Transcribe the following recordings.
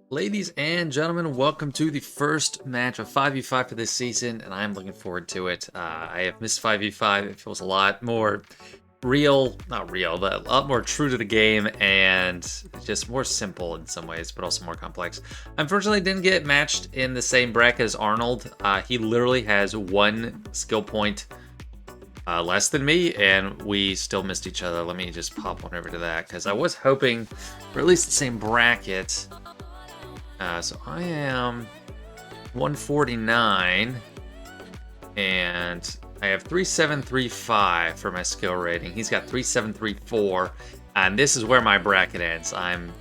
Ladies and gentlemen, welcome to the first match of 5v5 for this season, and I'm looking forward to it. I have missed 5v5. It feels a lot more real, not real, but a lot more true to the game, and just more simple in some ways, but also more complex. Unfortunately, didn't get matched in the same bracket as Arnold. He literally has one skill point less than me, and we still missed each other. Let me just pop on over to that, because I was hoping for at least the same bracket. So I am 149, and I have 3735 for my skill rating. He's got 3734, and this is where my bracket ends. I'm,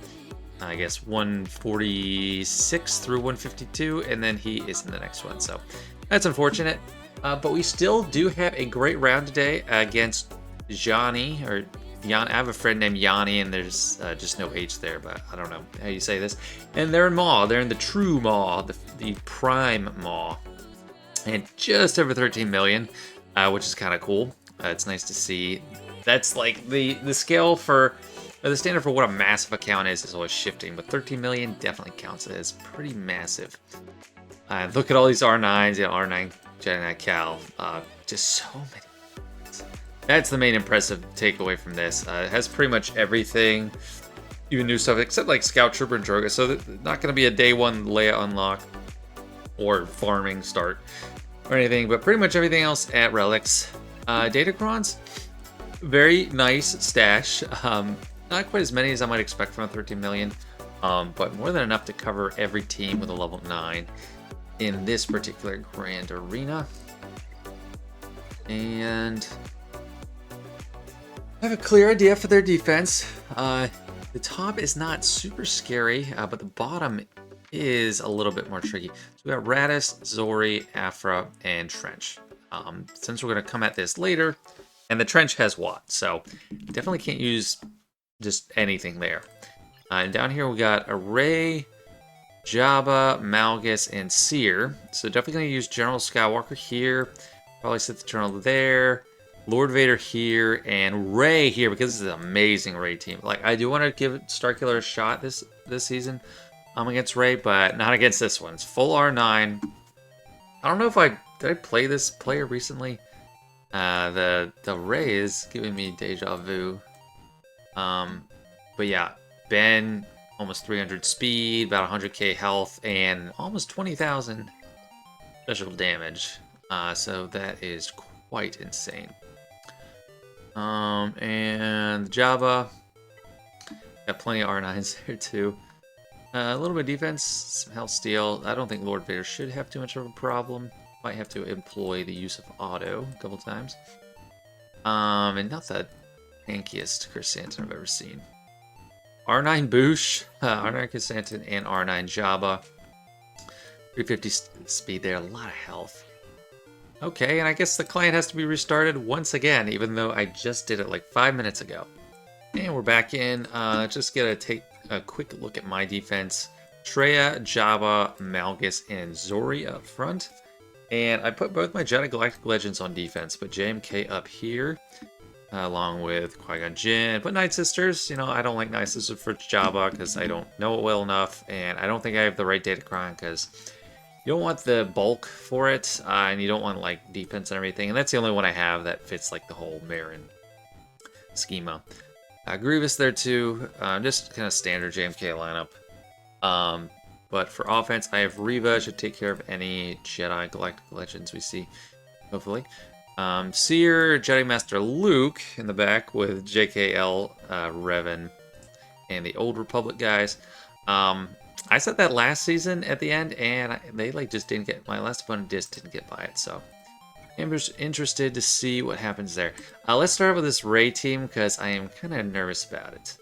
I guess, 146 through 152, and then he is in the next one. So that's unfortunate, but we still do have a great round today against Jhanne, or I have a friend named Jhanne, and there's just no H there, but I don't know how you say this. And they're in Maw. They're in the true Maw, the prime Maw. And just over 13 million, which is kind of cool. It's nice to see. That's like the scale for, or the standard for what a massive account is always shifting, but 13 million definitely counts as pretty massive. Look at all these R9s, R9 Jedi Cal. Just so many. That's the main impressive takeaway from this. It has pretty much everything, even new stuff, except like Scout Trooper and Droga. So not going to be a day one Leia unlock or farming start or anything, but pretty much everything else at Relics. Datacrons, very nice stash. Not quite as many as I might expect from a 13 million, but more than enough to cover every team with a level 9 in this particular grand arena. And I have a clear idea for their defense. The top is not super scary, but the bottom is a little bit more tricky. So we got Raddus, Zori, Aphra, and Trench. Since we're going to come at this later, and the Trench has Watt, so definitely can't use just anything there. And down here we got Array, Jabba, Malgus, and Cere. So definitely going to use General Skywalker here. Probably set the General there. Lord Vader here, and Rey here, because this is an amazing Rey team. Like, I do want to give Starkiller a shot this season against Rey, but not against this one. It's full R9. I don't know if did I play this player recently? The Rey is giving me deja vu. But yeah, Ben, almost 300 speed, about 100k health, and almost 20,000 special damage. So that is quite insane. And Jabba, got plenty of R9s there too. A little bit of defense, some health steal. I don't think Lord Vader should have too much of a problem. Might have to employ the use of auto a couple times. And not the tankiest Chrysanthemum I've ever seen. R9 Boosh, R9 Chrysanthemum, and R9 Jabba. 350 speed there, a lot of health. Okay, and I guess the client has to be restarted once again, even though I just did it like 5 minutes ago. And we're back in. Just gonna take a quick look at my defense. Traya, Jabba, Malgus, and Zori up front. And I put both my Jedi Galactic Legends on defense, but JMK up here, along with Qui-Gon Jinn. But Night Sisters, I don't like Night Sisters for Jabba because I don't know it well enough, and I don't think I have the right Datacron because you don't want the bulk for it, and you don't want like defense and everything, and that's the only one I have that fits like the whole Marin schema. Grievous there too, just kind of standard JMK lineup. But for offense, I have Reva, should take care of any Jedi Galactic Legends we see, hopefully. Cere, Jedi Master Luke in the back with JKL, Revan, and the Old Republic guys. I said that last season at the end, and they like just didn't get, my last opponent just didn't get by it, so I'm just interested to see what happens there. Let's start with this Rey team, because I am kind of nervous about it.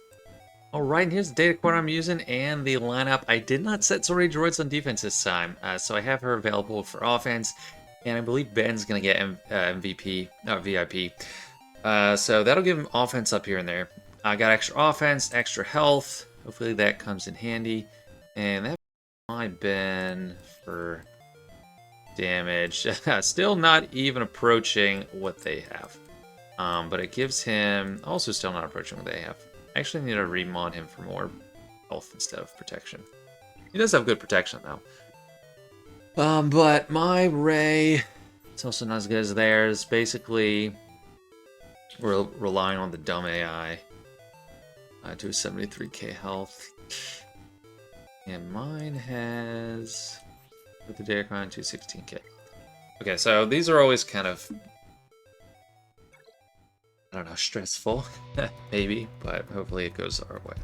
Alright, and here's the data core I'm using, and the lineup. I did not set Zori droids on defense this time, so I have her available for offense, and I believe Ben's going to get MVP, not VIP. So that'll give him offense up here and there. I got extra offense, extra health, hopefully that comes in handy. And that's my Ben for damage. Still not even approaching what they have. But it gives him... Also still not approaching what they have. I actually need to remod him for more health instead of protection. He does have good protection, though. But my Ray, it's also not as good as theirs. Basically, we're relying on the dumb AI to 73k health. And mine has, with the Datacron, 216k. Okay, so these are always kind of, I don't know, stressful, maybe, but hopefully it goes our way.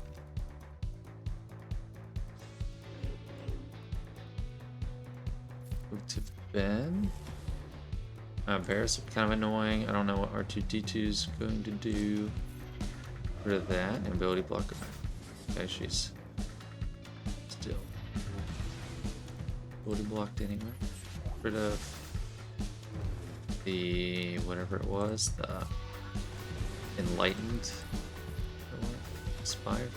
Move to Ben. Varys is kind of annoying. I don't know what R2-D2 is going to do. Rid of that. And ability blocker. Okay, she's still ability blocked anyway. Rid of the whatever it was, the enlightened, inspired.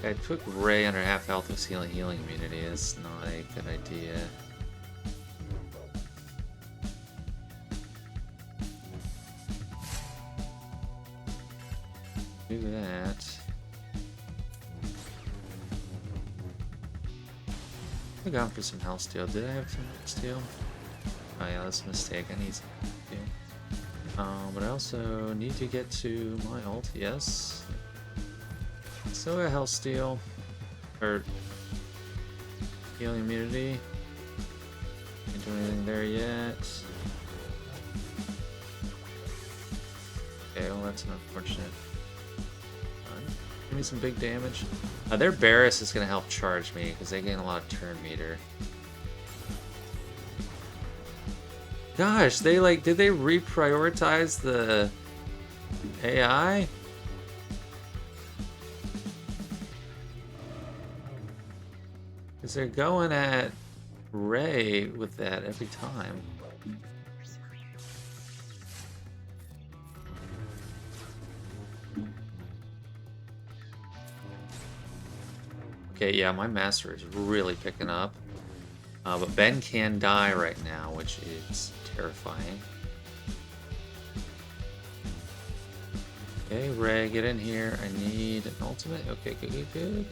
I took Ray under half health with healing immunity. It's not a good idea. Do that. I got for some health steal. Did I have some health steal? Oh yeah, that's a mistake. I need some health steal. But I also need to get to my ult. Yes. So a health steal, or healing immunity. Can't do anything there yet. Okay, well that's an unfortunate one. Give me some big damage. Their Barris is gonna help charge me because they gain a lot of turn meter. Gosh, they did they reprioritize the AI? Because they're going at Ray with that every time. Okay, yeah, my master is really picking up. But Ben can die right now, which is terrifying. Okay, Ray, get in here. I need an ultimate. Okay, good.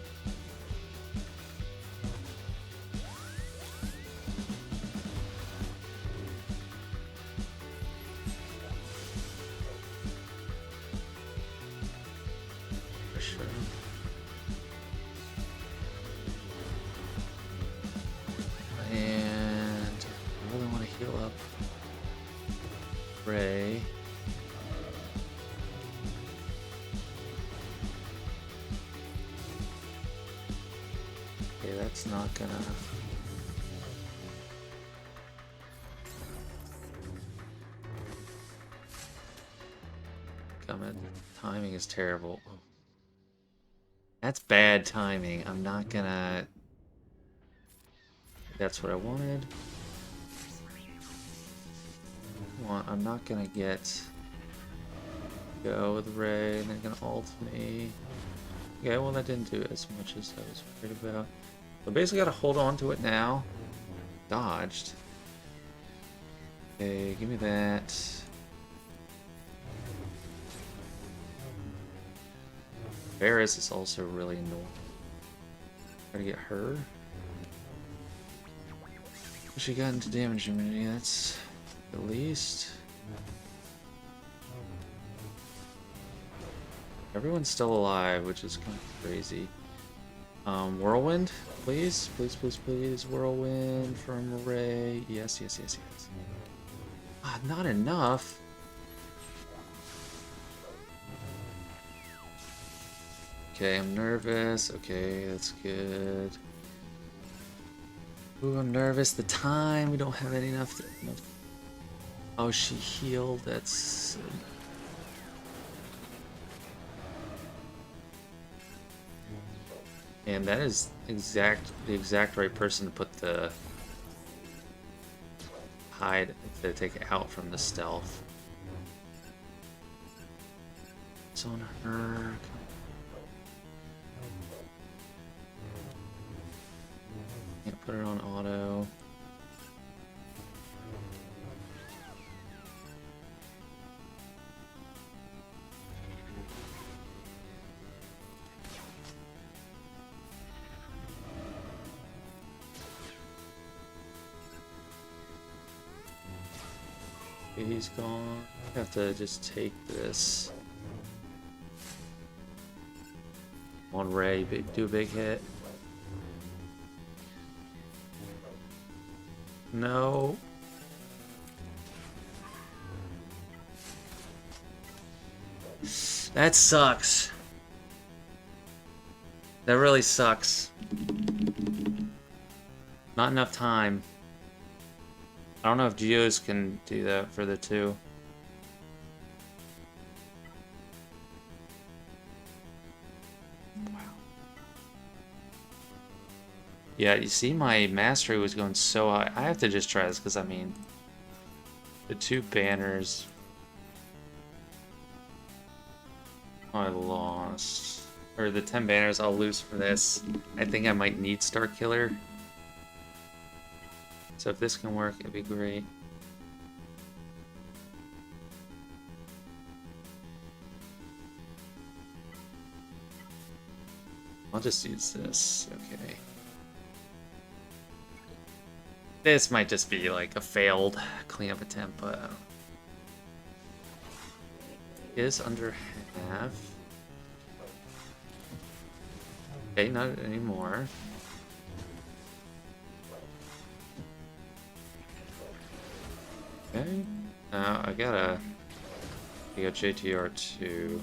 Timing is terrible. That's bad timing. I'm not gonna... That's what I wanted. I'm not gonna go with Ray, and they're gonna ult me. Okay, well that didn't do as much as I was worried about. So basically gotta hold on to it now. Dodged. Okay, give me that. Varys is also really annoying. Try to get her. She got into damage immunity, that's the least. Everyone's still alive, which is kind of crazy. Whirlwind, please. Please. Whirlwind from Ray. Yes. Ah, not enough. Okay, I'm nervous. Okay, that's good. Ooh, I'm nervous. The time, we don't have enough. Oh, she healed. That's... And that is the exact right person to put the hide to take it out from the stealth. It's on her. Can't put it on auto. Okay, he's gone. I have to just take this. Come on, Ray, do a big hit. No. That sucks. That really sucks. Not enough time. I don't know if Geos can do that for the 2. Wow. Yeah, you see my mastery was going so high. I have to just try this because, I mean, the 2 banners I lost. Or the 10 banners I'll lose for this. I think I might need Starkiller. So if this can work, it'd be great. I'll just use this. Okay. This might just be like a failed cleanup attempt, but I don't know. It is under half. Okay, not anymore. Okay. Now I gotta go JTR 2.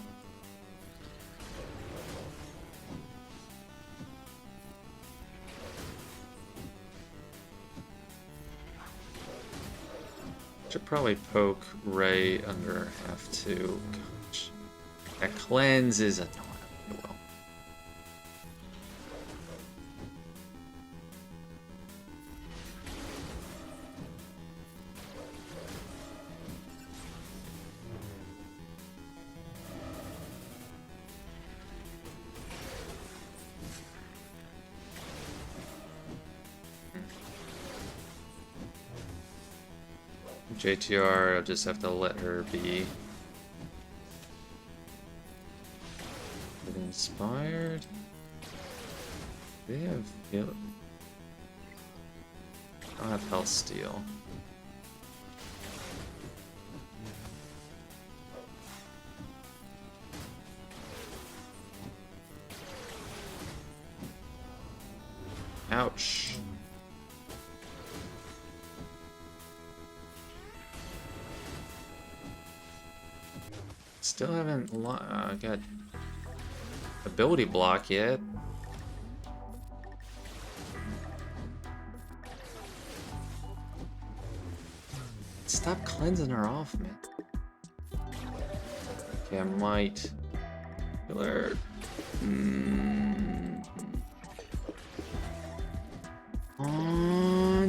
Should probably poke Ray under half 2. Gosh. That cleanse is annoying. Well. JTR, I'll just have to let her be. Get inspired. They have. Yep. I don't have health steal. Ouch. Still haven't got ability block yet. Stop cleansing her off, man. Okay, I might kill her.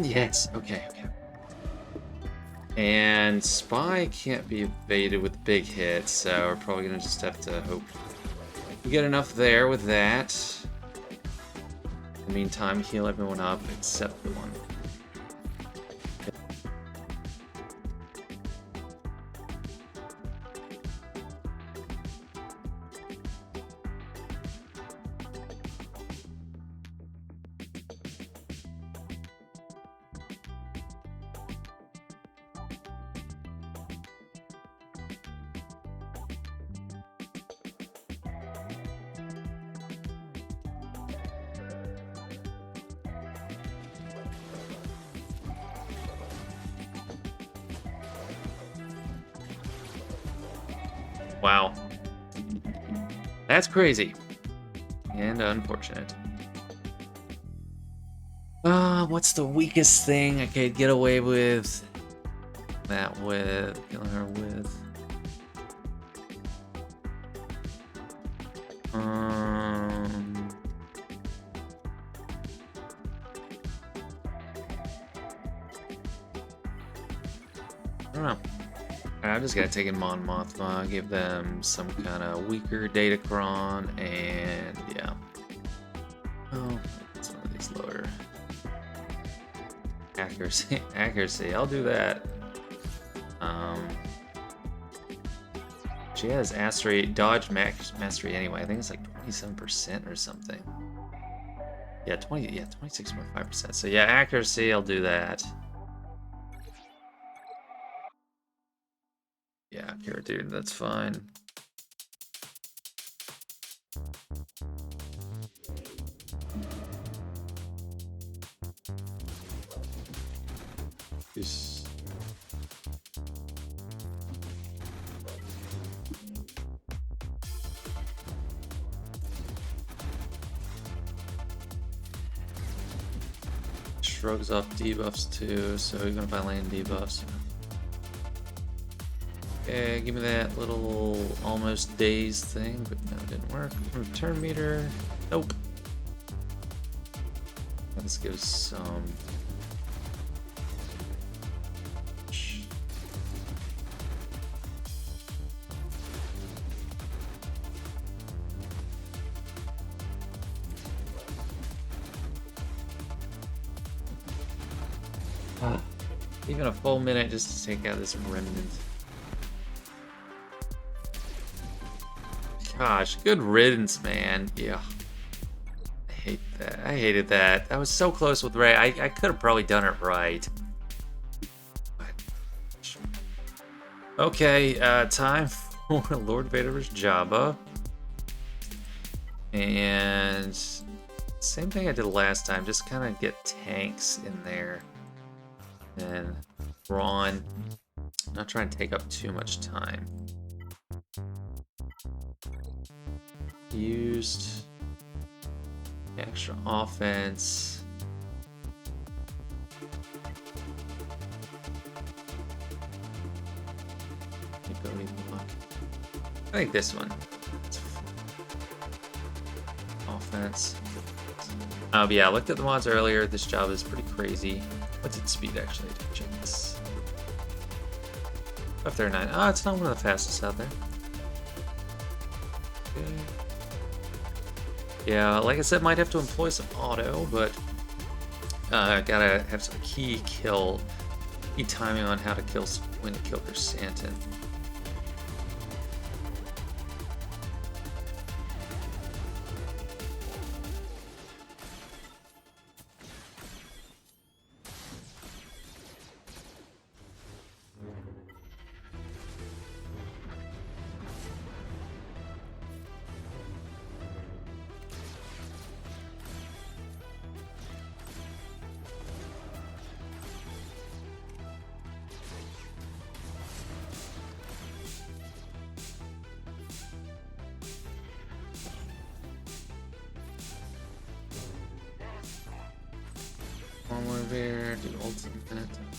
Yes. Okay. Okay. And Spy can't be evaded with big hits, so we're probably gonna just have to hope we get enough there with that. In the meantime, heal everyone up except the one. Wow. That's crazy. And unfortunate. What's the weakest thing I could get away with? That with killing her with. I don't know. I'm just gonna take in Mon Mothma, give them some kind of weaker Datacron, and yeah. Oh, it's one of these lower. Accuracy, I'll do that. She has Mastery, Dodge Mastery anyway. I think it's like 27% or something. Yeah, 26.5%. So yeah, accuracy, I'll do that. don't care, dude. That's fine. Just... shrugs off debuffs too, so you're gonna buy land debuffs. Okay, give me that little almost dazed thing, but no, it didn't work. Return meter, nope. This gives some. Even a full minute just to take out this remnant. Gosh, good riddance, man. Yeah. I hate that. I hated that. I was so close with Ray. I could have probably done it right. Okay, time for Lord Vader vs. Jabba. And same thing I did last time, just kind of get tanks in there. And Ron, not trying to take up too much time. Used extra offense. Ability block. I think this one. Offense. But yeah, I looked at the mods earlier. This job is pretty crazy. What's its speed actually? Check this. 539. Oh, it's not one of the fastest out there. Okay. Yeah, like I said, might have to employ some auto, but gotta have some key timing on how to kill, when to kill Chrysanthemum.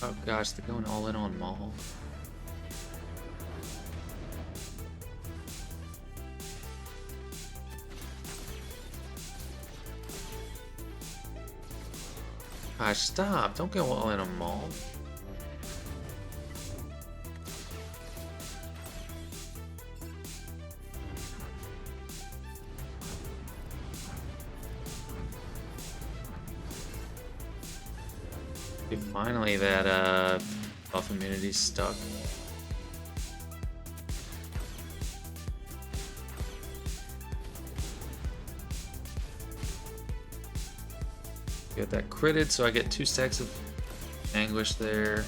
Oh gosh, they're going all in on Maul. Gosh, stop! Don't go all in on Maul. Finally, that buff immunity stuck. Get that critted, so I get 2 stacks of anguish there.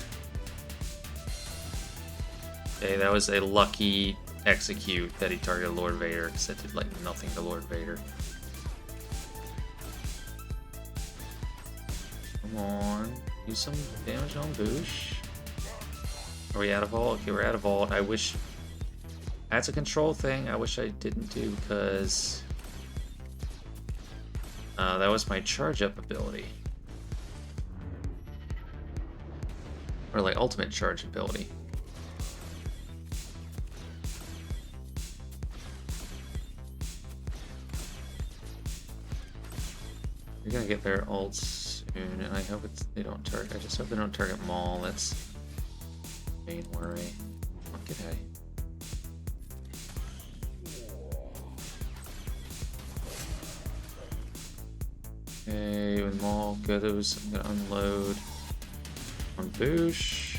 Okay, that was a lucky execute that he targeted Lord Vader, because that did like nothing to Lord Vader. Come on. Do some damage on Boosh. Are we out of vault? Okay, we're out of vault. I wish... That's a control thing I wish I didn't do, because... that was my charge-up ability. Or like ultimate charge ability. You're gonna get their ults. And I hope they don't target. I just hope they don't target Maul. That's the main worry. Oh, g'day. Okay, when Maul goes, I'm gonna unload on Boosh.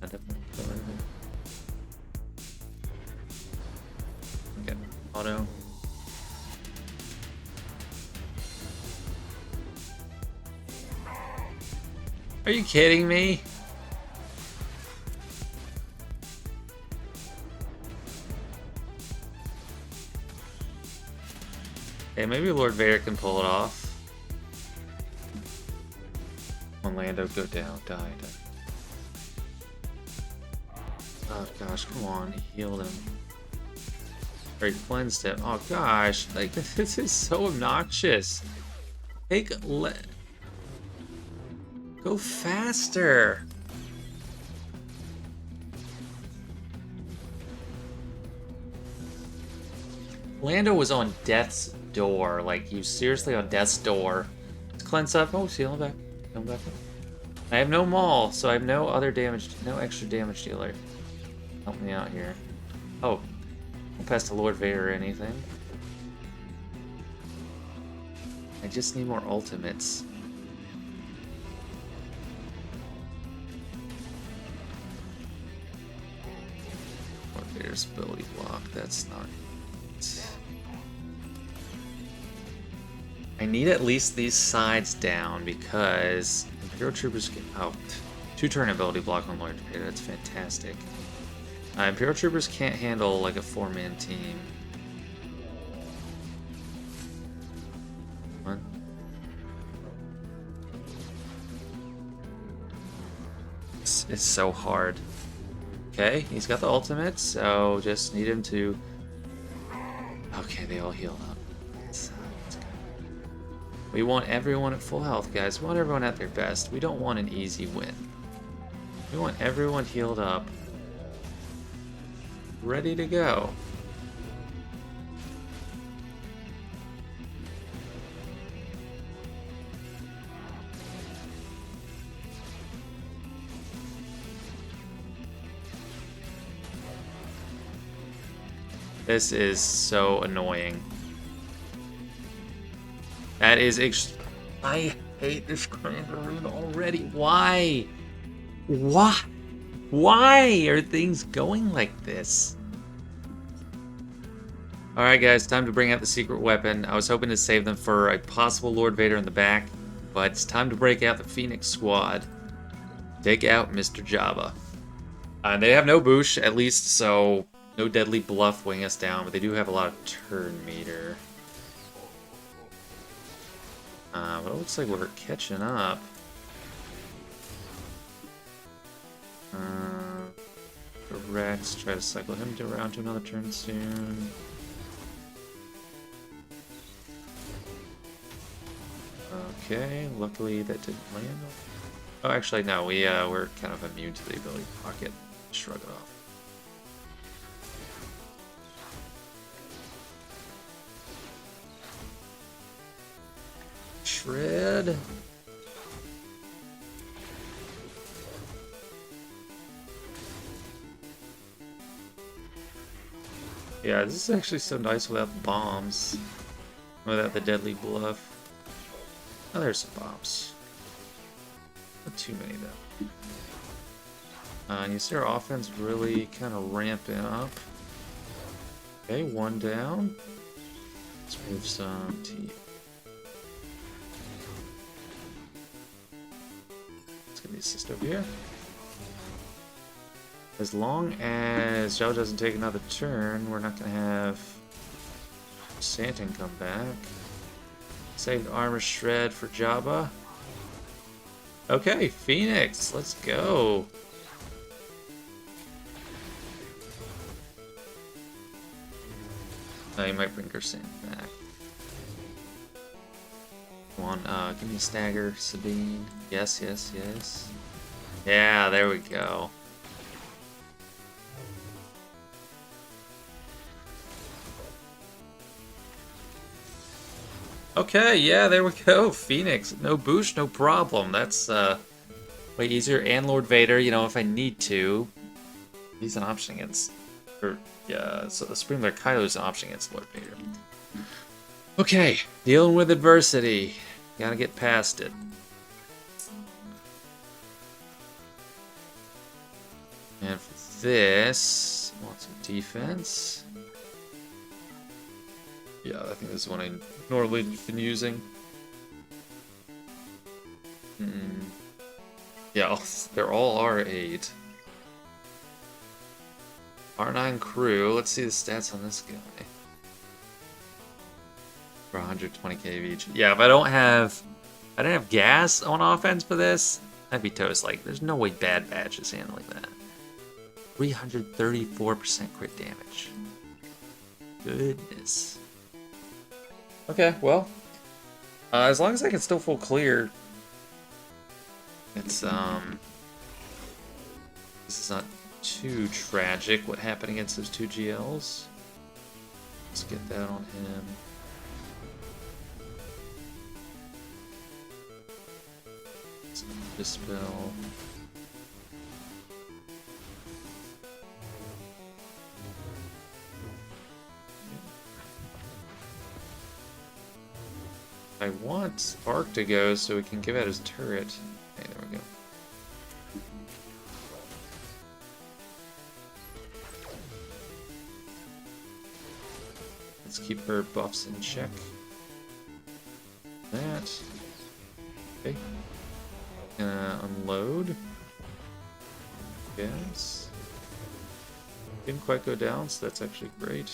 I definitely kill everything. Okay, auto. Are you kidding me? Hey, maybe Lord Vader can pull it off. When Lando, go down, die. Oh gosh, come on, he healed him. Or he cleansed him. Oh gosh, like this is so obnoxious. Go faster. Lando was on death's door. Like, he was seriously on death's door. Let's cleanse up. Oh, see, heal back. Heal back. I have no maul, so I have no other damage, no extra damage dealer. Help me out here. Oh, don't pass to Lord Vader or anything. I just need more ultimates. Lord Vader's ability block, that's not... I need at least these sides down because Imperial Troopers get... Oh, 2-turn ability block on Lord Vader, that's fantastic. Imperial Troopers can't handle like a 4-man team. Come on. It's so hard. Okay, he's got the ultimate, so just need him to... Okay, they all heal up. Let's go. We want everyone at full health, guys. We want everyone at their best. We don't want an easy win. We want everyone healed up. Ready to go. This is so annoying. That is I hate this Commander Rune already. Why? Why? Why are things going like this? Alright guys, time to bring out the secret weapon. I was hoping to save them for a possible Lord Vader in the back, but it's time to break out the Phoenix Squad. Take out Mr. Jabba. They have no boosh, at least, so no deadly bluff weighing us down, but they do have a lot of turn meter. But it looks like we're catching up. Rex, try to cycle him around to another turn soon. Okay, luckily that didn't land. Oh, actually, no, we're kind of immune to the ability to pocket. Shrug it off. Shred. Yeah, this is actually so nice without the bombs. Without the deadly bluff. Oh, there's some bombs. Not too many, though. You see our offense really kind of ramping up. Okay, one down. Let's move some team. Let's get the assist over here. As long as Jabba doesn't take another turn, we're not going to have Santin come back. Save armor shred for Jabba. Okay, Phoenix, let's go. You might bring Gersan back. Come on, give me a stagger, Sabine. Yes, yes, yes. Yeah, there we go. Okay, yeah, there we go. Phoenix. No boosh, no problem. That's way easier. And Lord Vader, you know, if I need to. He's an option against... Or, yeah, so the Supreme Lord Kylo's an option against Lord Vader. Okay, dealing with adversity. Gotta get past it. And for this, I want some defense. Yeah, I think this is one I normally been using. Yeah, they're all R8. R9 crew. Let's see the stats on this guy. For 120k each. Yeah, if I didn't have gas on offense for this, I'd be toast. Like, there's no way Bad Batch is handling that. 334% crit damage. Goodness. Okay, well, as long as I can still full clear, it's this is not too tragic what happened against those two GLs. Let's get that on him. Let's dispel. I want Arc to go so we can give out his turret. Okay, there we go. Let's keep her buffs in check. That. Okay. Unload. Yes. Didn't quite go down, so that's actually great.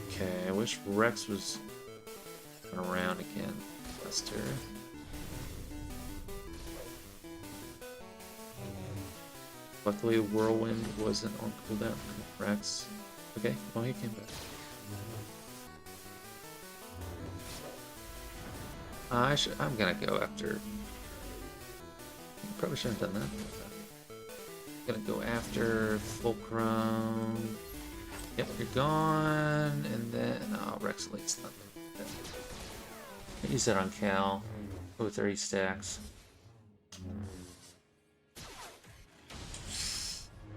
Okay, I wish Rex was around again. Buster. Luckily, Whirlwind wasn't on cooldown for Rex. Okay, oh, he came back. I'm gonna go after. Probably shouldn't have done that. Gonna go after Fulcrum. Yep, you're gone, and then Rex Late's nothing. Use that on Cal. Go with 30 stacks.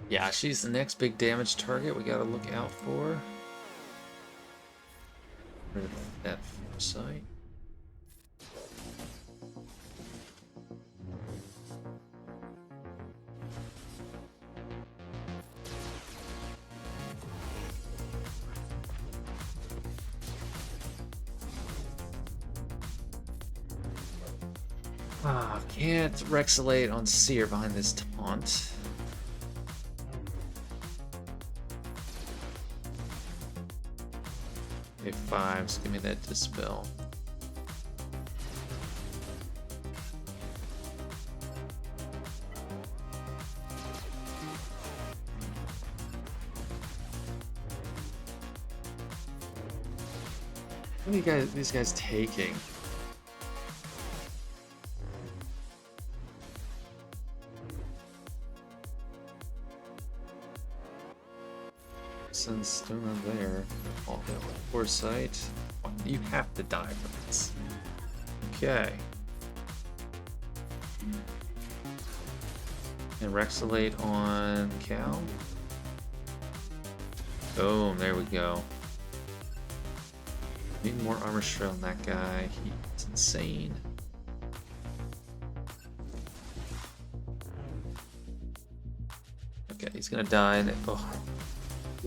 Yeah, she's the next big damage target we gotta look out for. Rid of that foresight. Can't Rexolate on Cere behind this taunt. Okay, 5s, give me that dispel. What are these guys taking? Since still not there. All that foresight. You have to die for this. Okay. And Rexolate on Cal. Boom, there we go. Need more armor shred on that guy. He's insane. Okay, he's gonna die. Oh.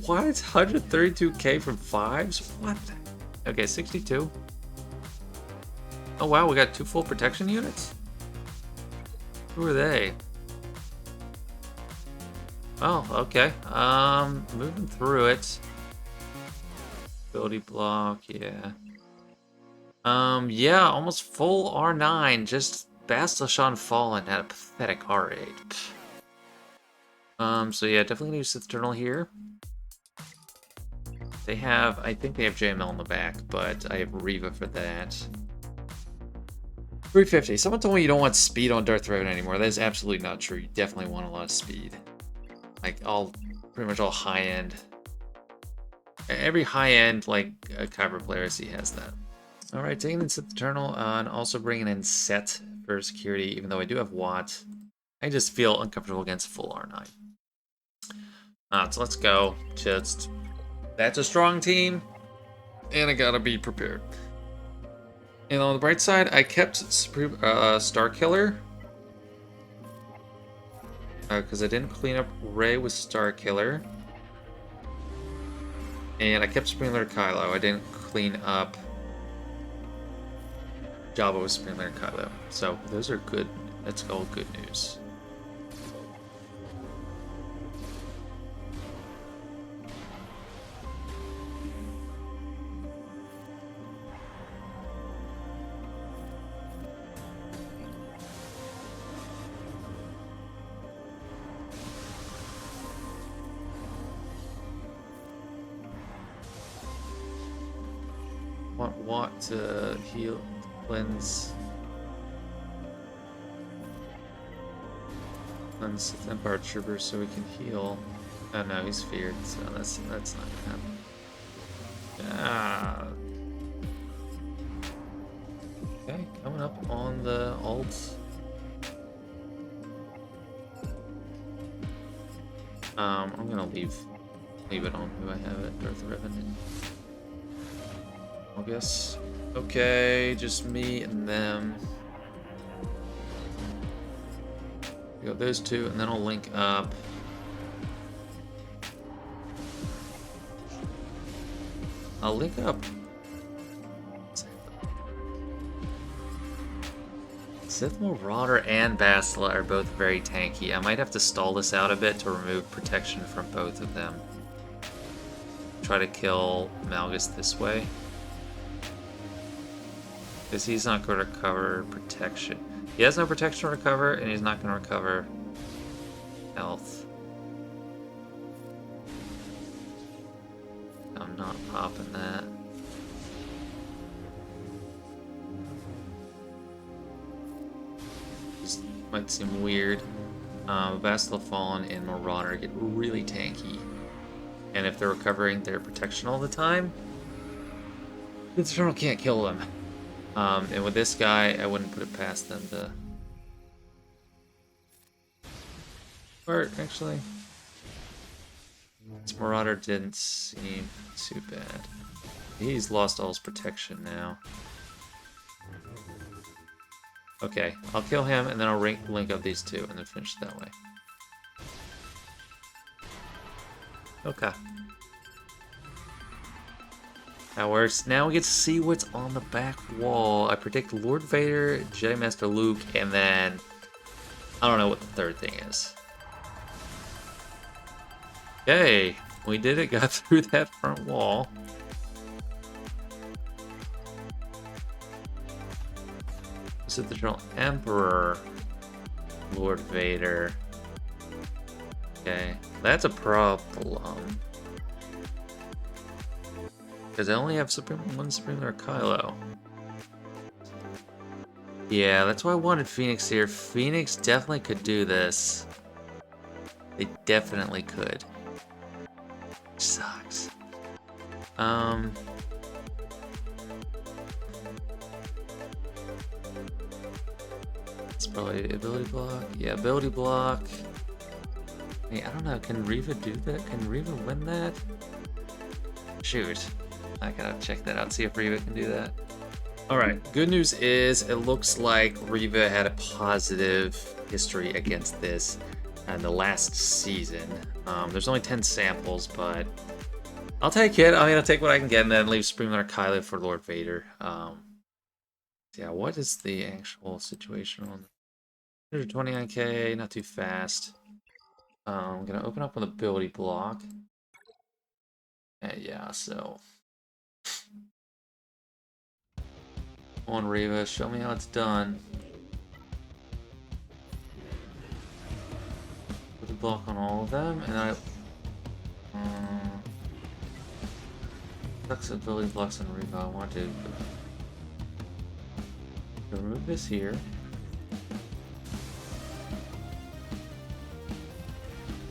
What? 132k from 5s? What? Okay, 62. Oh wow, we got 2 full protection units? Who are they? Oh, okay. Moving through it. Ability block, yeah. Yeah, almost full R9. Just Bastila Fallen at a pathetic R8. So yeah, definitely new Sith Eternal here. They have, I think they have JML in the back, but I have Reva for that. 350. Someone told me you don't want speed on Darth Revan anymore. That is absolutely not true. You definitely want a lot of speed. Like pretty much all high end. Every high end, like a Kyber player I see has that. All right, taking in Sith Eternal and also bringing in Set for security, even though I do have Watt. I just feel uncomfortable against full R9. So let's go. That's a strong team, and I gotta be prepared. And on the bright side, I kept Starkiller, because I didn't clean up Rey with Starkiller. And I kept Sprinkler Kylo. I didn't clean up Jabba with Sprinkler Kylo. So those are good. That's all good news. Want to heal, cleanse Sith Empire Trooper so we can heal. Oh no, he's feared, so that's not gonna happen. Ah. Okay, coming up on the alt. I'm gonna leave it on who I have it, Darth Revan. Malgus. Okay, just me and them. We got those two, and then I'll link up. I'll link up. Sith Marauder and Bastila are both very tanky. I might have to stall this out a bit to remove protection from both of them. Try to kill Malgus this way. Because he's not going to recover protection. He has no protection to recover, and he's not going to recover health. I'm not popping that. This might seem weird. Bastila Fallen and Marauder get really tanky. And if they're recovering their protection all the time, the Eternal can't kill them. And with this guy, I wouldn't put it past them to... Or, actually... This Marauder didn't seem too bad. He's lost all his protection now. Okay, I'll kill him, and then I'll link up these two, and then finish it that way. Okay. That works. Now we get to see what's on the back wall. I predict Lord Vader, Jedi Master Luke, and then... I don't know what the third thing is. Okay, we did it. Got through that front wall. Sith Eternal Emperor, Lord Vader. Okay, that's a problem. Because I only have one Supreme Kylo. Yeah, that's why I wanted Phoenix here. Phoenix definitely could do this. They definitely could. Which sucks. It's probably ability block. Yeah, ability block. Hey, I don't know. Can Reva do that? Can Reva win that? Shoot. I gotta check that out, see if Reva can do that. Alright, good news is it looks like Reva had a positive history against this in the last season. There's only 10 samples, but I'll take it. I mean, I'll take what I can get and then leave Supreme Kylo for Lord Vader. Yeah, what is the actual situation on 129k? Not too fast. I'm gonna open up an ability block. Yeah, so... Come on, Reva, show me how it's done. Put the block on all of them, and I... Flexibility blocks on Reva. I want to remove this here.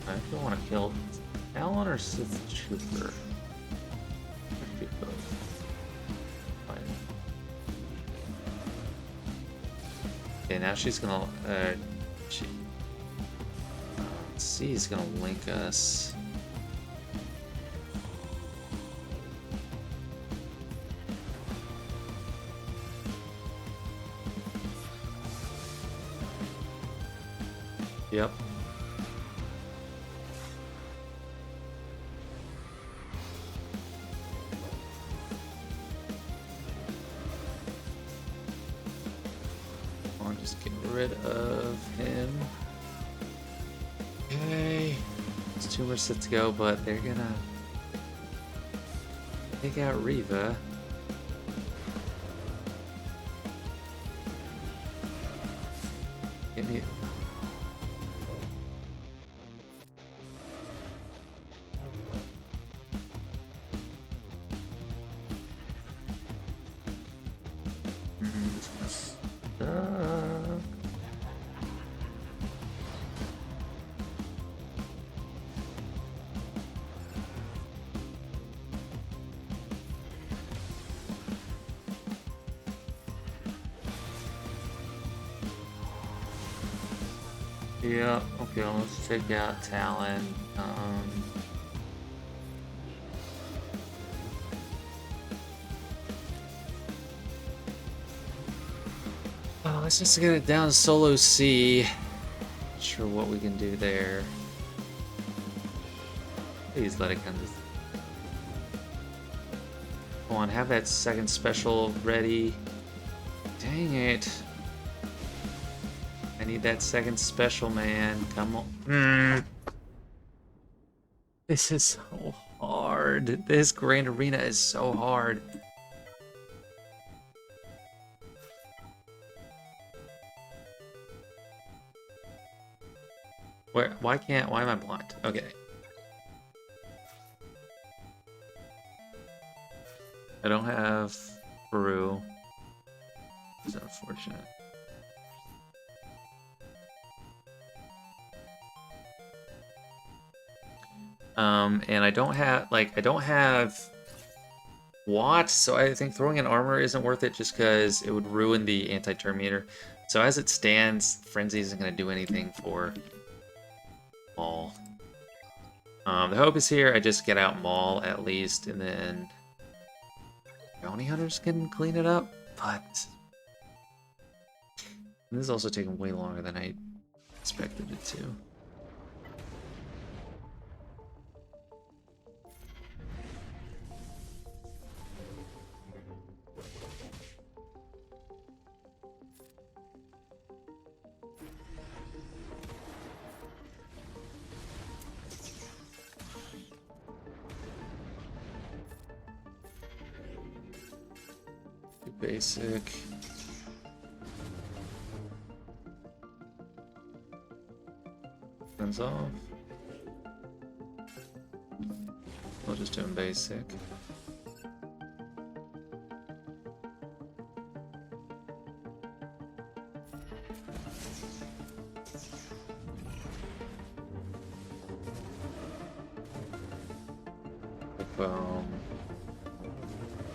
I don't want to kill Talon or Sith Trooper. Okay, now she's gonna, let's see, he's gonna link us. Yep. Just get rid of him. Okay. There's 2 more Sith to go, but they're gonna take out Reva. Get me. Yeah, okay, let's take out Talon. Oh, let's just get it down solo C. Not sure what we can do there. Please let it kind of. Come on, have that second special ready. Dang it. I need that second special, man. Come on. This is so hard. This Grand Arena is so hard. Why am I blind? Okay. I don't have Peru. It's unfortunate. And I don't have Watt, so I think throwing an armor isn't worth it just because it would ruin the anti-turn meter. So as it stands, Frenzy isn't going to do anything for Maul. The hope is here I just get out Maul at least, and then Bounty Hunters can clean it up, but this is also taking way longer than I expected it to. Basic. Turns off. We'll just do him basic.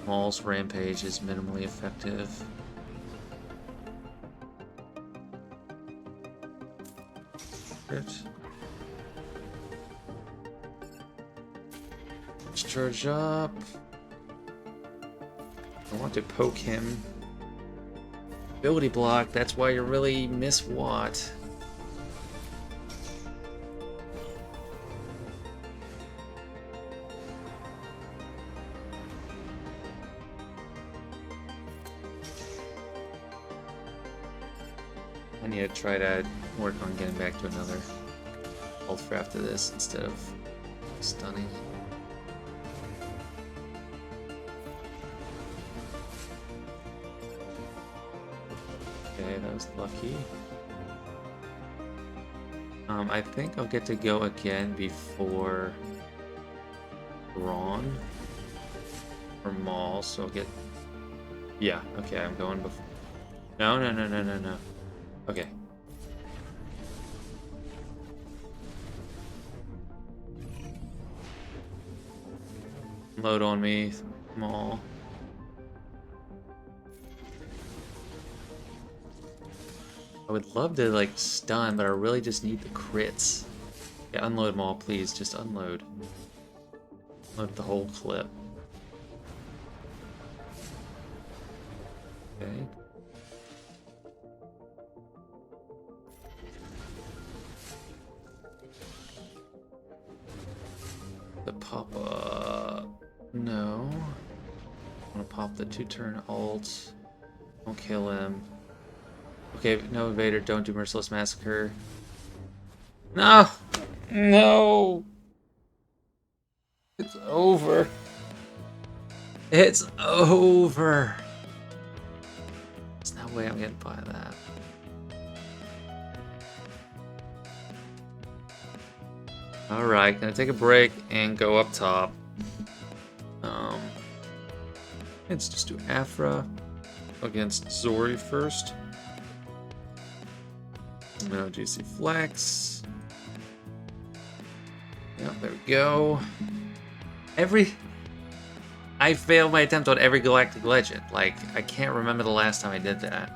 Maul's Rampage is minimally effective. Crit. Let's charge up. I want to poke him. Ability block, that's why you really miss Watt. I need to try to work on getting back to another health for after this instead of stunning. Okay, that was lucky. I think I'll get to go again before Braun or Maul, so I'll get... Yeah, okay, I'm going before... No. Okay. Load on me, Maul. I would love to, like, stun, but I really just need the crits. Yeah, unload Maul, please. Just unload. Load the whole clip. Okay. The pop no. I want to pop the 2-turn ult. Don't kill him. Okay, no invader, don't do merciless massacre. No! No! It's over. It's over. There's no way I'm getting by that. Alright, gonna take a break and go up top. Let's just do Aphra against Zori first. No GC Flex. Yep, there we go. I failed my attempt on every Galactic Legend. Like, I can't remember the last time I did that.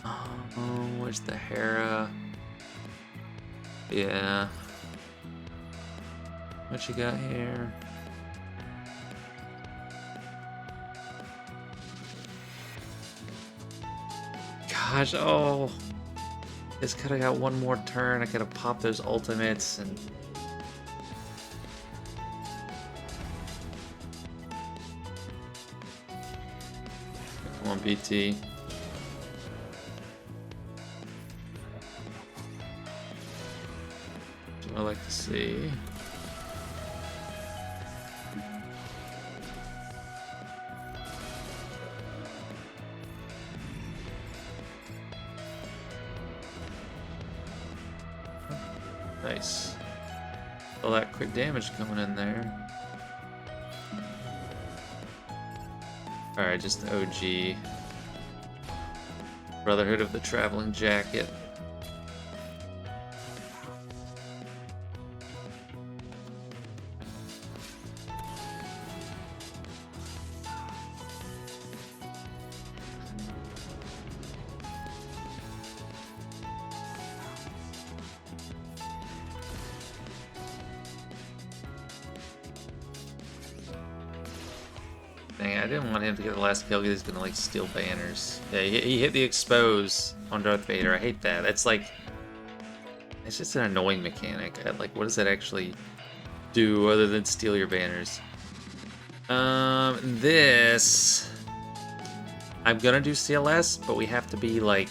Oh, where's the Hera? Yeah. What you got here? Gosh, oh. Just could have got one more turn. I could have popped those ultimates and... Come on, BT. That's what I like to see. Nice. All that quick damage coming in there. Alright, just the OG. Brotherhood of the Traveling Jacket. Dang, I didn't want him to get the last kill because he's gonna like steal banners. Yeah, he hit the expose on Darth Vader. I hate that. That's like, it's just an annoying mechanic. Like, what does that actually do other than steal your banners? This I'm gonna do CLS, but we have to be like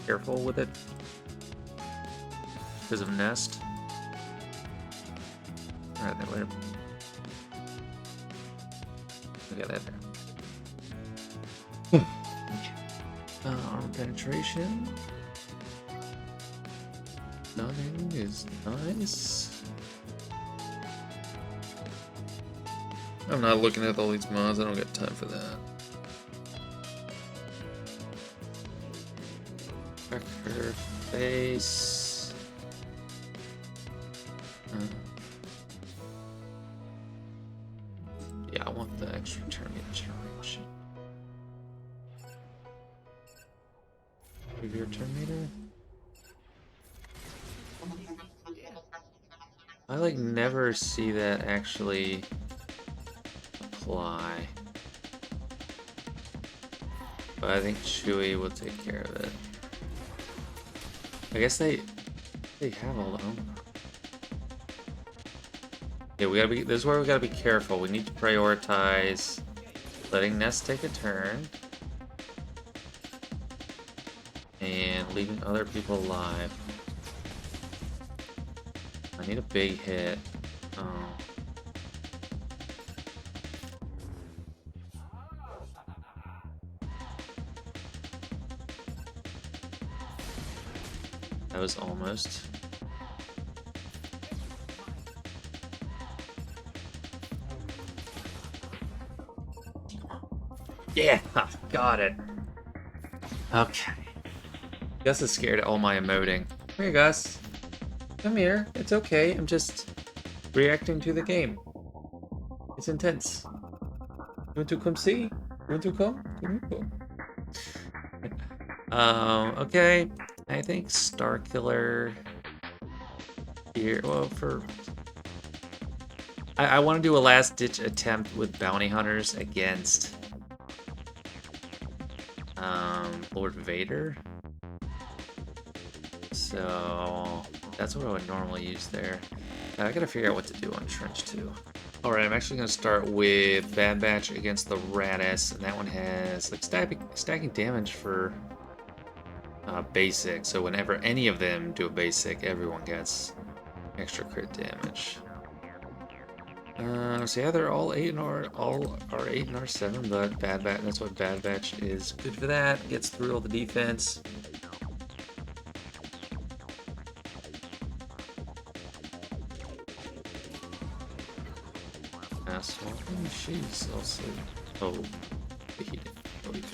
careful with it because of Nest. All right, then later. Look at that there. Armor penetration. Stunning is nice. I'm not looking at all these mods. I don't got time for that. Her face. Yeah, I want the extra Terminator generation. Your Terminator. I like never see that actually apply. But I think Chewie will take care of it. I guess they have all of them. Yeah, we gotta be. This is where we gotta be careful. We need to prioritize letting Nest take a turn and leaving other people alive. I need a big hit. Oh. That was almost. Yeah, got it. Okay. Gus is scared at all my emoting. Come here, Gus. Come here. It's okay. I'm just reacting to the game. It's intense. You want to come see? You want to come? Come. Okay. I think Starkiller here. Well, for I want to do a last-ditch attempt with bounty hunters against Lord Vader. So that's what I would normally use there. I gotta figure out what to do on Trench 2. Alright, I'm actually going to start with Bad Batch against the Raddus, and that one has like stacking damage for basic, so whenever any of them do a basic, everyone gets extra crit damage. So yeah, they're all 8 and R8 and R7, but Bad Batch, that's what Bad Batch is good for that. Gets through all the defense. Asshole. She's also. Oh, he did. Oh, he did.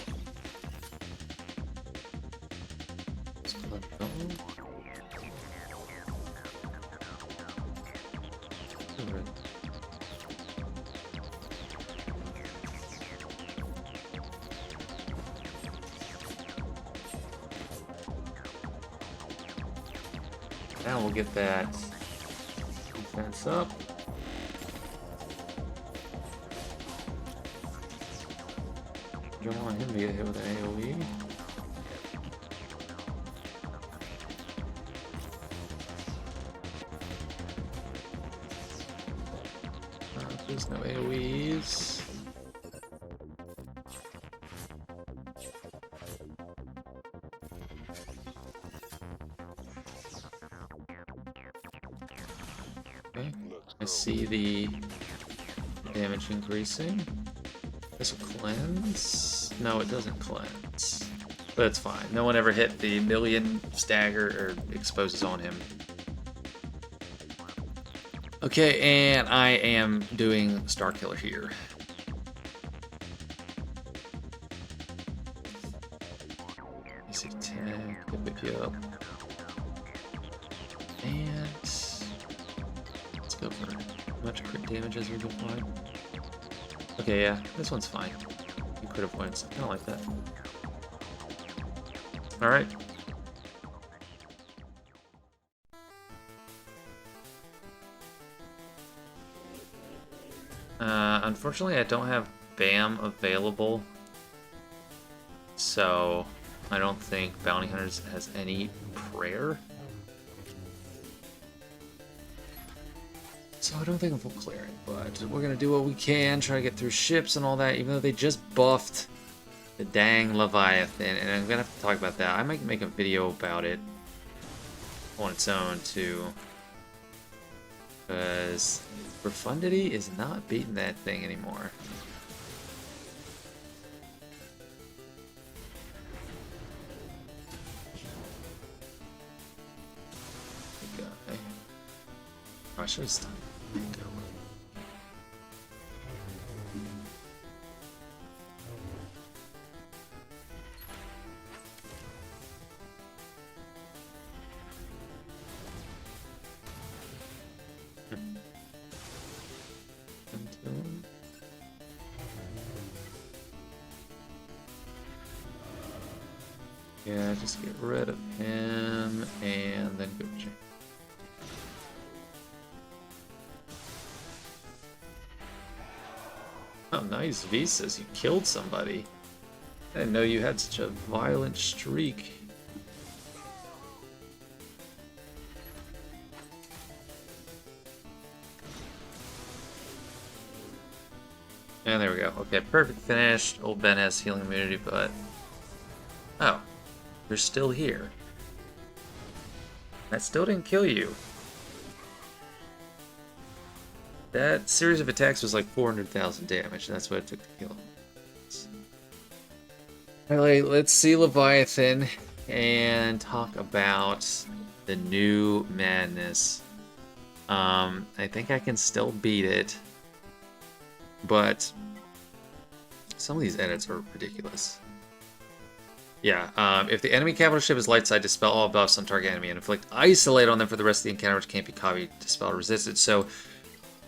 Now we'll get that defense up. Don't want him to get hit with an AoE. There's no AoEs. Okay, I see the damage increasing. This will cleanse. No, it doesn't cleanse. But it's fine. No one ever hit the million stagger or exposes on him. Okay, and I am doing Starkiller here. Easy attack, can pick you up. And let's go for as much crit damage as we can find. Okay, yeah, this one's fine. You crit points. I don't like that. Alright. Unfortunately, I don't have BAM available, so I don't think Bounty Hunters has any prayer. So I don't think we'll clear it, but we're gonna do what we can, try to get through ships and all that, even though they just buffed the dang Leviathan, and I'm gonna have to talk about that. I might make a video about it on its own too, because Profundity is not beating that thing anymore. Okay. Oh, I should have stunned. Yeah, just get rid of him and then go check. Oh, nice visas. You killed somebody. I didn't know you had such a violent streak. And there we go. Okay, perfect finish. Old Ben has healing immunity, but... Oh. You're still here. That still didn't kill you. That series of attacks was like 400,000 damage. That's what it took to kill him. Alright, let's see Leviathan and talk about the new madness. I think I can still beat it, but some of these edits are ridiculous. Yeah, if the enemy capital ship is light side, dispel all buffs on target enemy and inflict isolate on them for the rest of the encounter, which can't be copied, dispel resisted. So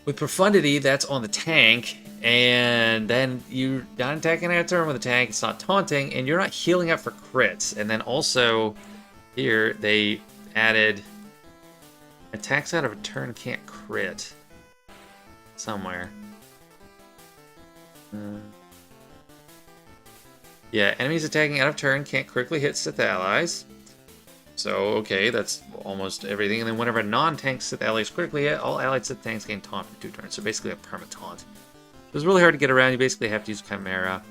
with Profundity, that's on the tank, and then you're not attacking at a turn with a tank, it's not taunting, and you're not healing up for crits. And then also here they added attacks out of a turn can't crit somewhere. Yeah, enemies attacking out of turn can't critically hit Sith allies. So, okay, that's almost everything. And then whenever a non-tank Sith ally is critically hit, all allied Sith tanks gain taunt for 2 turns. So basically a perma-taunt. It was really hard to get around. You basically have to use Chimaera.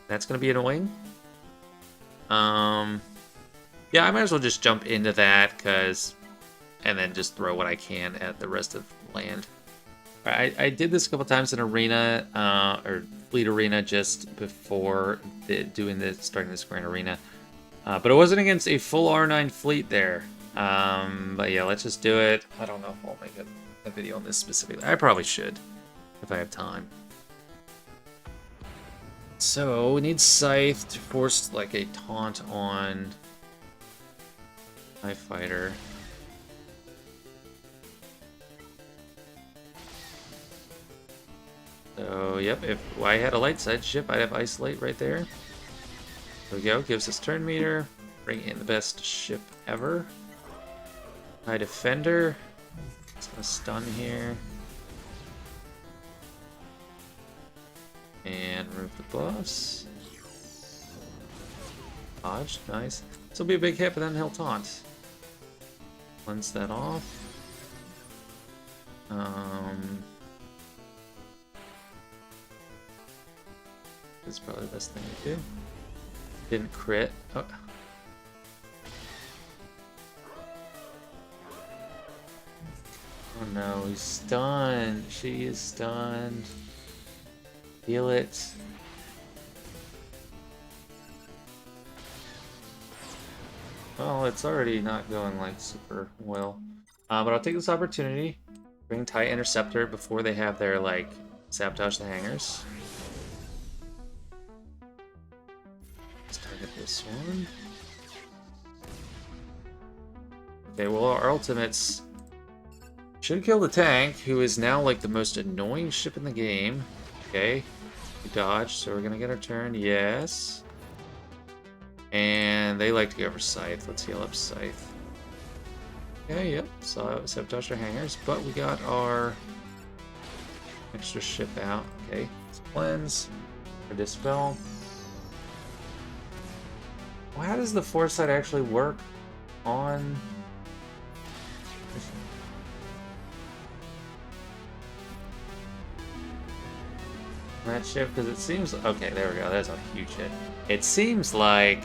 That's going to be annoying. Yeah, I might as well just jump into that, and then just throw what I can at the rest of land. I did this a couple times in Arena, or Fleet Arena, just before starting the Grand Arena. But it wasn't against a full R9 fleet there. But yeah, let's just do it. I don't know if I'll make a video on this specifically. I probably should, if I have time. So, we need Scythe to force, like, a taunt on TIE Fighter. So, yep, if I had a light side ship, I'd have Isolate right there. There we go, gives us turn meter. Bring in the best ship ever. TIE Defender. It's gonna stun here. And remove the buffs. Dodge, nice. This will be a big hit, but then he'll taunt. Cleanse that off. This is probably the best thing to do. Didn't crit. Oh. Oh no, he's stunned. She is stunned. Feel it. Well, it's already not going like super well. But I'll take this opportunity. Bring TIE Interceptor before they have their like sabotage the hangars. Let's target this one. Okay, well our ultimates should kill the tank, who is now like the most annoying ship in the game. Okay, we dodged, so we're gonna get our turn. Yes. And they like to go for Scythe. Let's heal up Scythe. Okay, yep. So sabotage our hangars, but we got our extra ship out. Okay, let's cleanse or dispel. Well, how does the foresight actually work on that ship? Because it seems okay. There we go. That's a huge hit. It seems like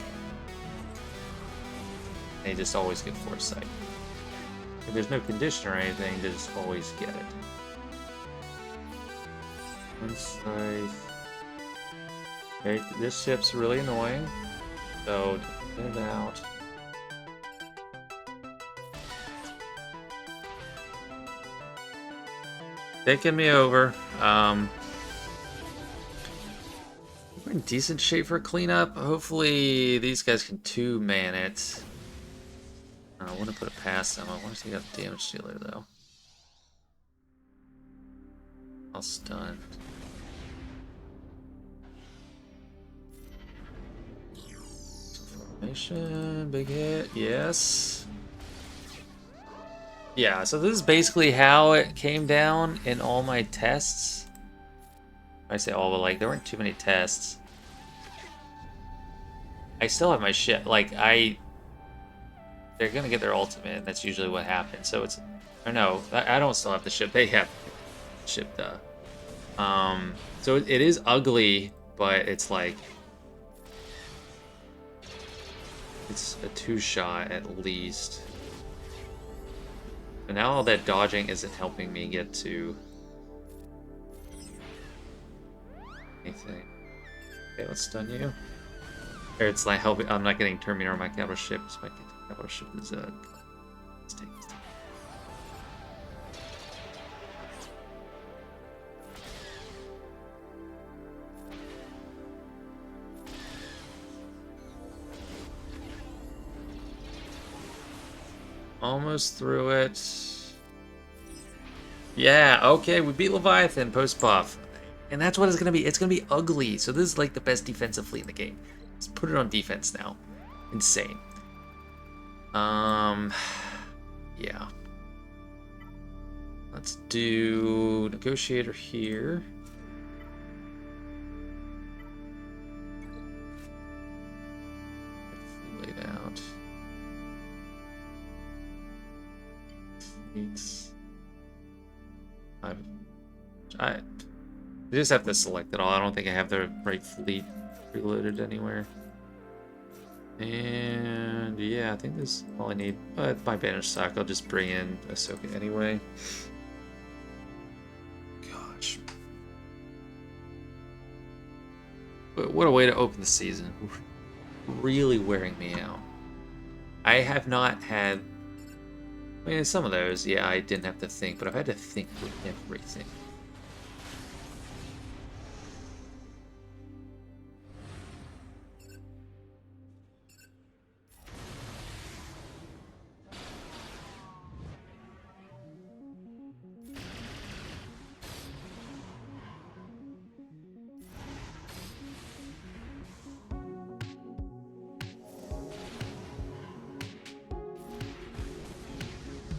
they just always get foresight. If there's no condition or anything, they just always get it. Scythe. Okay, this ship's really annoying. So get it out. Taking me over. We're in decent shape for a cleanup. Hopefully these guys can 2-man it. I want to put it past them. I want to take out the damage dealer though. I'll stun. Formation, big hit, yes. Yeah, so this is basically how it came down in all my tests. I say all, but like there weren't too many tests. I still have my ship. Like they're gonna get their ultimate, and that's usually what happens. So it's, or no, I don't still have the ship. They have the ship, duh. So it is ugly, but it's like it's a 2-shot at least. But now all that dodging isn't helping me get to anything. Okay, let's stun you. Or it's like helping. I'm not getting turn meter on my capital ship, so I get the capital ship is let's take this. Almost through it. Yeah, okay, we beat Leviathan post-buff. And that's what it's going to be. It's going to be ugly. So this is like the best defensive fleet in the game. Let's put it on defense now. Insane. Yeah. Let's do Negotiator here. Laid out. It's... I just have to select it all. I don't think I have the right fleet preloaded anywhere. And yeah, I think this is all I need. But my banish stock, I'll just bring in Ahsoka anyway. Gosh. But what a way to open the season. Really wearing me out. I have not had... I mean, some of those, yeah, I didn't have to think, but I've had to think with everything.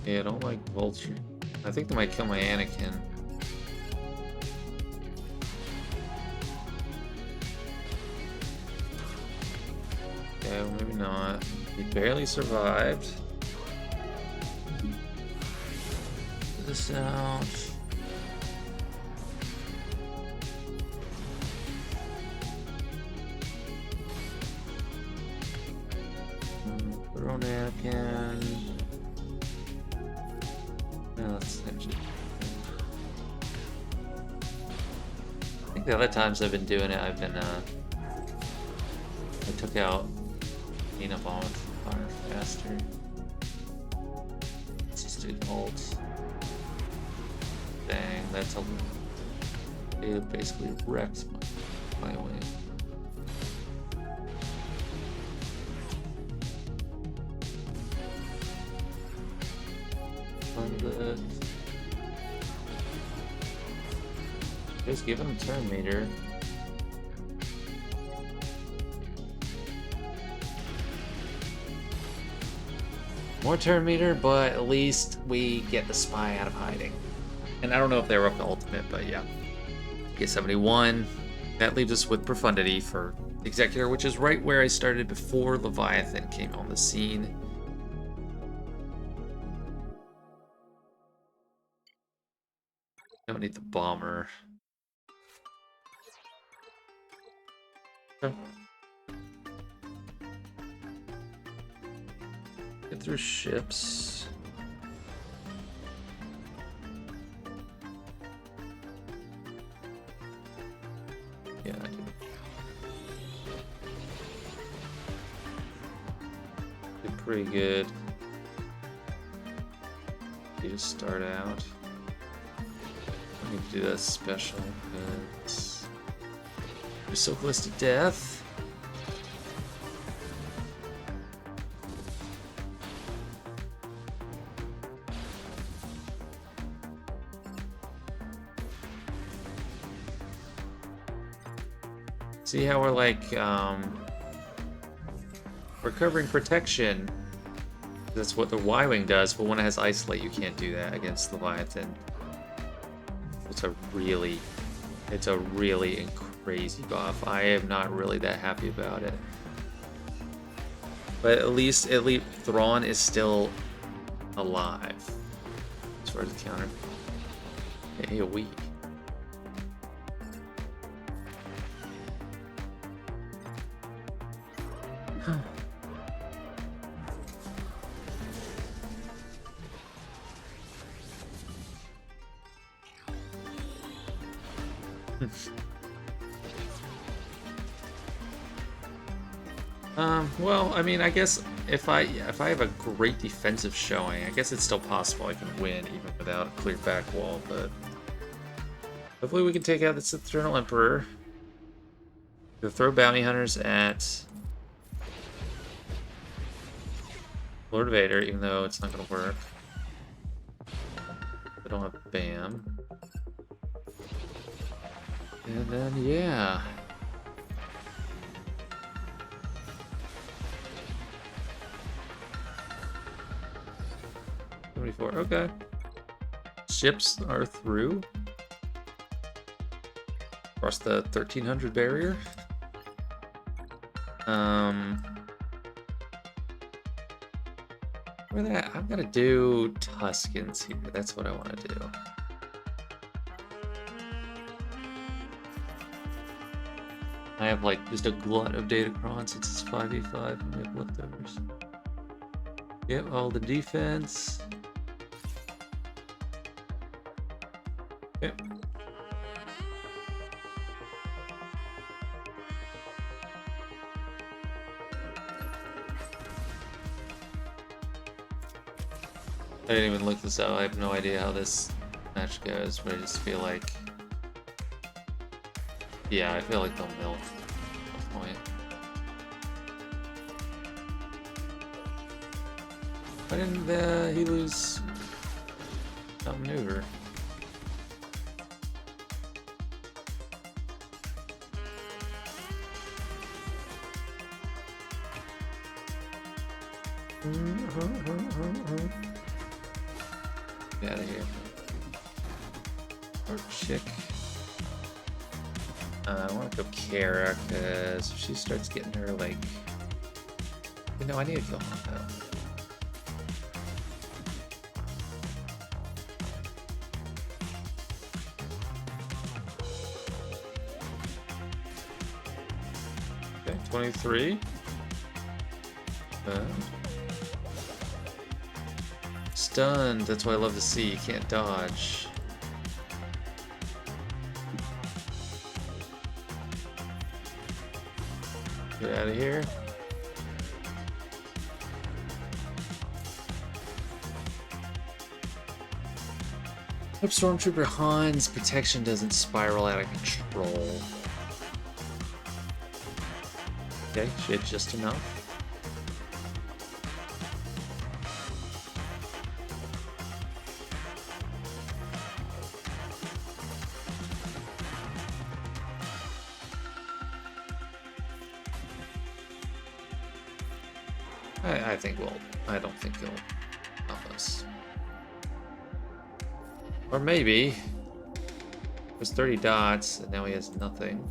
Yeah, I don't like Vulture. I think they might kill my Anakin. Yeah, well, maybe not. He barely survived. Get this out. Throw an Anakin. I think the other times I've been doing it, I've been, I took out Nina Bomb with fire faster. Let's just do ult. Dang, that's a... It basically wrecks my way. Just give him a turn meter. More turn meter, but at least we get the spy out of hiding. And I don't know if they were up to ultimate, but yeah. Get 71. That leaves us with Profundity for Executor, which is right where I started before Leviathan came on the scene. Don't need the bomber. Okay. Get through ships. Yeah, I do. Did pretty good. You just start out. I need to do that special, but you're so close to death. See how we're like recovering protection. That's what the Y-Wing does, but when it has Isolate, you can't do that against Leviathan. It's a really crazy buff. I am not really that happy about it. But at least Thrawn is still alive. As far as the counter. Hey, a week. Well, I mean, I guess if I have a great defensive showing, I guess it's still possible I can win even without a clear back wall, but hopefully we can take out this Eternal Emperor. We'll throw bounty hunters at Lord Vader, even though it's not gonna work. I don't have BAM. And then, yeah. Okay. Ships are through. Across the 1300 barrier. For that, I'm gonna do Tuskens here. That's what I want to do. I have like just a glut of Datacron since it's 5v5 and we have leftovers. Yep, all the defense. Yep. I didn't even look this up. I have no idea how this match goes, but I just feel like... Yeah, I feel like they'll milk at this point. Why didn't he lose outmaneuver? Get out of here. Or chick. I want to go Cere, because if she starts getting her, like... You know, I need to kill Hondo. Okay, 23. Stunned, that's what I love to see. You can't dodge. Get out of here. Hope Stormtrooper Han's protection doesn't spiral out of control. Okay, she had just enough. I think we'll... I don't think he'll help us. Or maybe... It was 30 dots, and now he has nothing.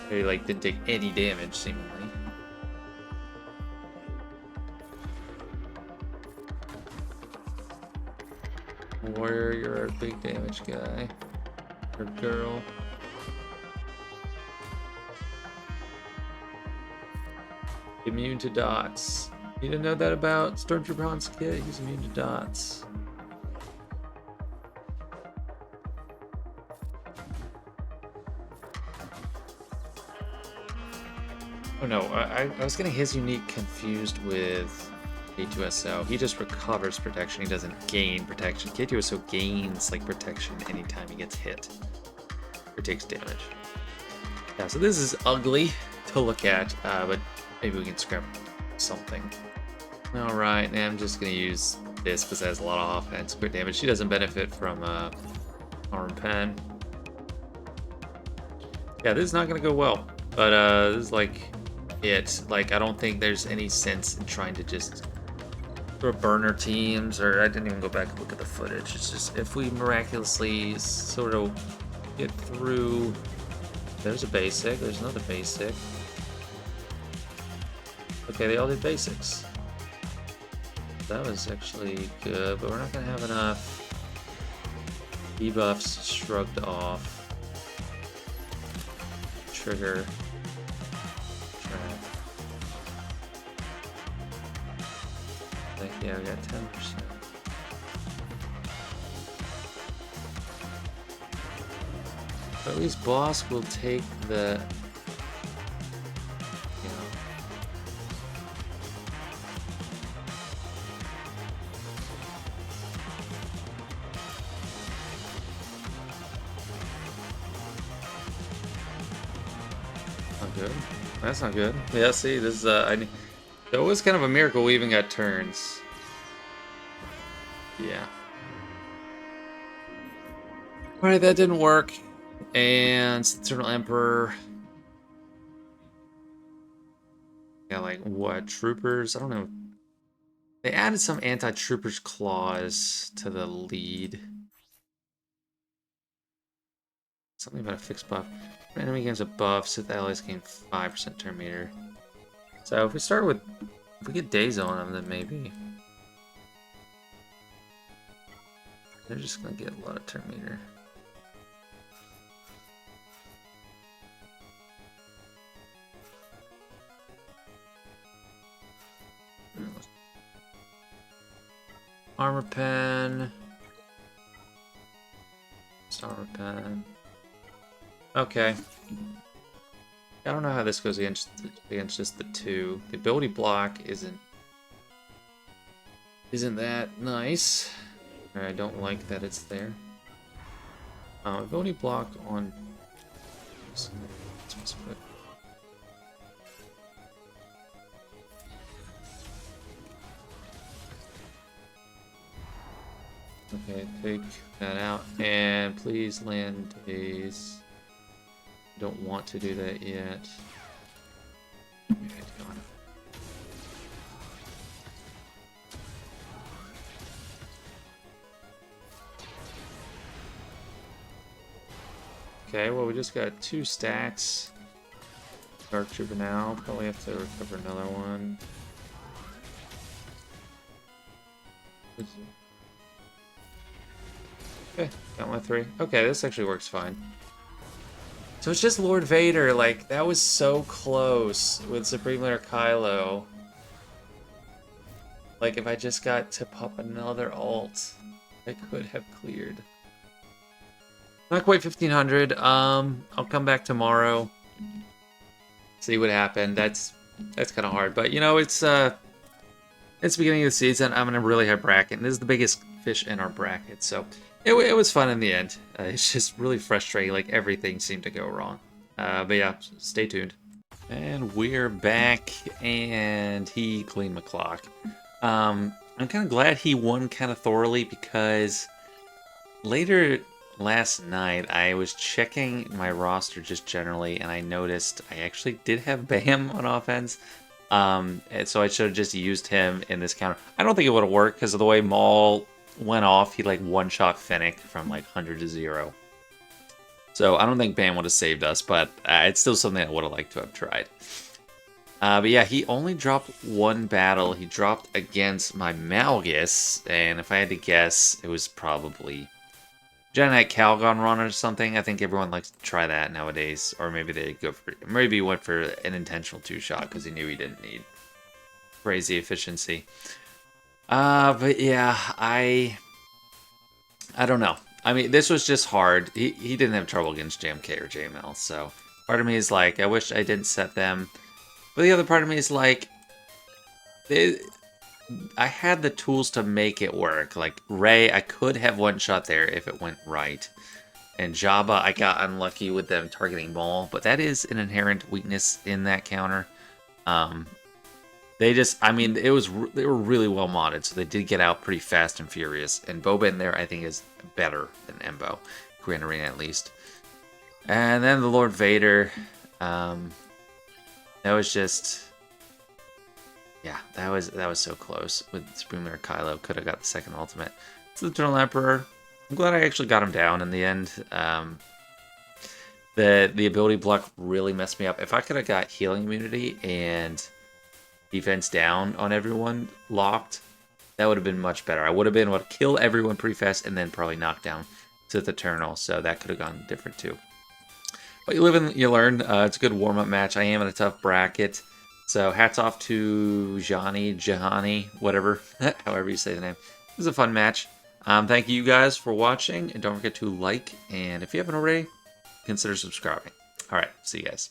He, like, didn't take any damage, seemingly. Warrior, you're a big damage guy. Or girl. Immune to dots. You didn't know that about Stormtrooper Han's kit? He's immune to dots. Oh no, I was getting his unique confused with K2SO. He just recovers protection, he doesn't gain protection. K2SO gains like protection anytime he gets hit or takes damage. Yeah, so this is ugly to look at, but maybe we can scrap something. Alright, now I'm just gonna use this because it has a lot of offense, crit damage. She doesn't benefit from arm pen. Yeah, this is not gonna go well. But this is like it. Like, I don't think there's any sense in trying to just throw burner teams, or I didn't even go back and look at the footage. It's just if we miraculously sort of get through. There's a basic, there's another basic. Okay, they all did basics. That was actually good, but we're not gonna have enough debuffs shrugged off. Trigger. Yeah, we got 10%. But at least boss will take the, you know. Not good. That's not good. Yeah, see, this is it was kind of a miracle we even got turns. Yeah. Alright, that didn't work. And Eternal Emperor. Yeah, like what? Troopers? I don't know. They added some anti-troopers clause to the lead. Something about a fixed buff. When enemy gains a buff, Sith allies gain 5% turn meter. So if we start with If we get days on them, then maybe. They're just gonna get a lot of turn meter. Armor pen. Armor pen. Okay. I don't know how this goes against just the 2. The ability block isn't that nice. I don't like that it's there. Ability block on. Okay, take that out, and please land days. Don't want to do that yet. Okay, well we just got 2 stacks. Dark Trooper now. Probably have to recover another one. Okay, got my 3. Okay, this actually works fine. So it's just Lord Vader, like, that was so close with Supreme Leader Kylo. Like, if I just got to pop another alt, I could have cleared. Not quite 1500. I'll come back tomorrow. See what happened. That's kind of hard, but you know, it's the beginning of the season. I'm in a really high bracket, and this is the biggest fish in our bracket, so it was fun in the end. It's just really frustrating, like everything seemed to go wrong. But yeah, stay tuned. And we're back, and he cleaned my clock. I'm kind of glad he won kind of thoroughly, because later last night I was checking my roster just generally, and I noticed I actually did have Bam on offense. And so I should have just used him in this counter. I don't think it would have worked because of the way Maul went off. He like one-shot Fennec from like 100 to 0. So I don't think Bam would have saved us, but it's still something I would have liked to have tried. But yeah, he only dropped 1 battle. He dropped against my Malgus, and if I had to guess, it was probably Jhanne Calgon run or something. I think everyone likes to try that nowadays, or maybe they maybe went for an intentional 2-shot because he knew he didn't need crazy efficiency. But yeah, I don't know. I mean, this was just hard. He didn't have trouble against JMK or JML, so part of me is like, I wish I didn't set them. But the other part of me is like, I had the tools to make it work. Like Rey, I could have one-shot there if it went right. And Jabba, I got unlucky with them targeting Maul, but that is an inherent weakness in that counter. They just, I mean, they were really well modded, so they did get out pretty fast and furious. And Boba in there, I think, is better than Embo, Grand Arena at least. And then the Lord Vader, that was just, yeah, that was so close with Supreme Leader Kylo. Could have got the second ultimate. It's the Eternal Emperor. I'm glad I actually got him down in the end. The ability block really messed me up. If I could have got healing immunity and defense down on everyone locked, that would have been much better. I would have been able to kill everyone pretty fast and then probably knock down Sith Eternal, so that could have gone different too. But you live and you learn. It's a good warm-up match. I am in a tough bracket, so hats off to Jhanne, whatever, however you say the name. It was a fun match. Thank you guys for watching, and don't forget to like, and if you haven't already, consider subscribing. All right, see you guys.